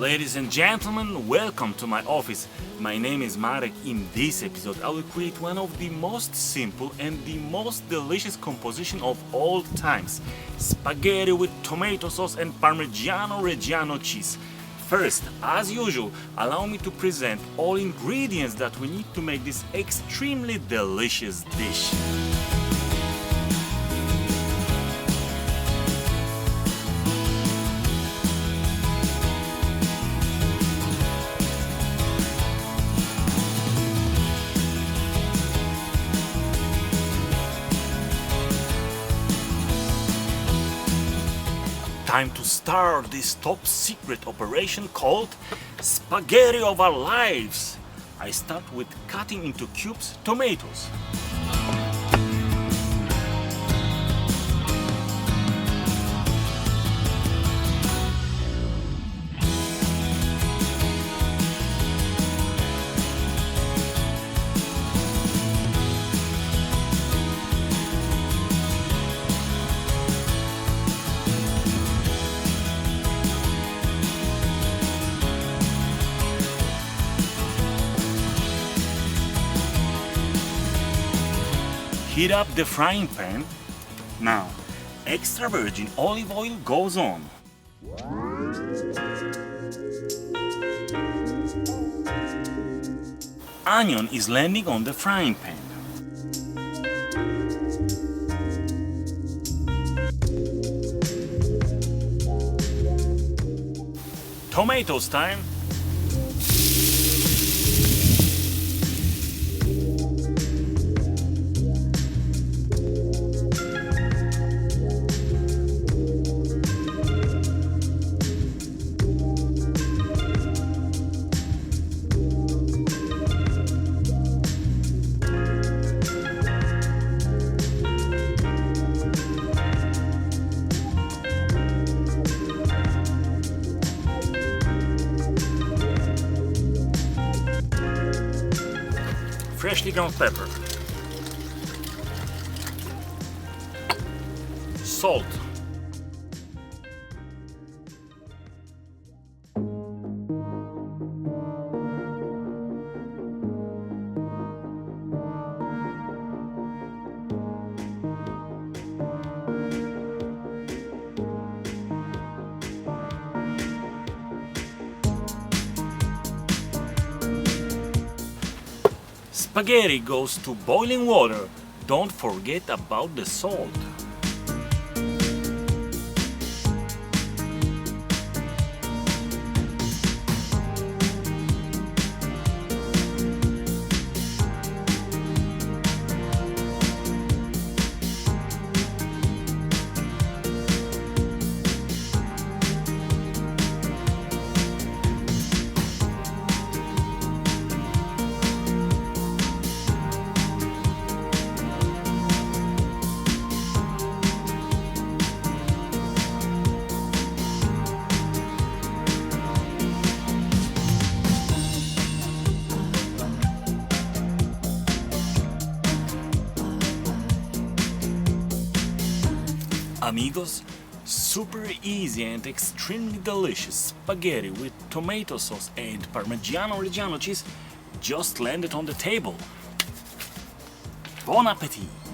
Ladies and gentlemen, welcome to my office. My name is Marek. In this episode, I will create one of the most simple and the most delicious composition of all times. Spaghetti with tomato sauce and Parmigiano Reggiano cheese. First, as usual, allow me to present all ingredients that we need to make this extremely delicious dish. Time to start this top secret operation called Spaghetti of Our Lives. I start with cutting into cubes tomatoes. Heat up the frying pan. Now, extra virgin olive oil goes on. Onion is landing on the frying pan. Tomatoes time. Freshly ground pepper, salt, spaghetti goes to boiling water. Don't forget about the salt. Amigos, super easy and extremely delicious spaghetti with tomato sauce and Parmigiano Reggiano cheese just landed on the table. Bon appetit!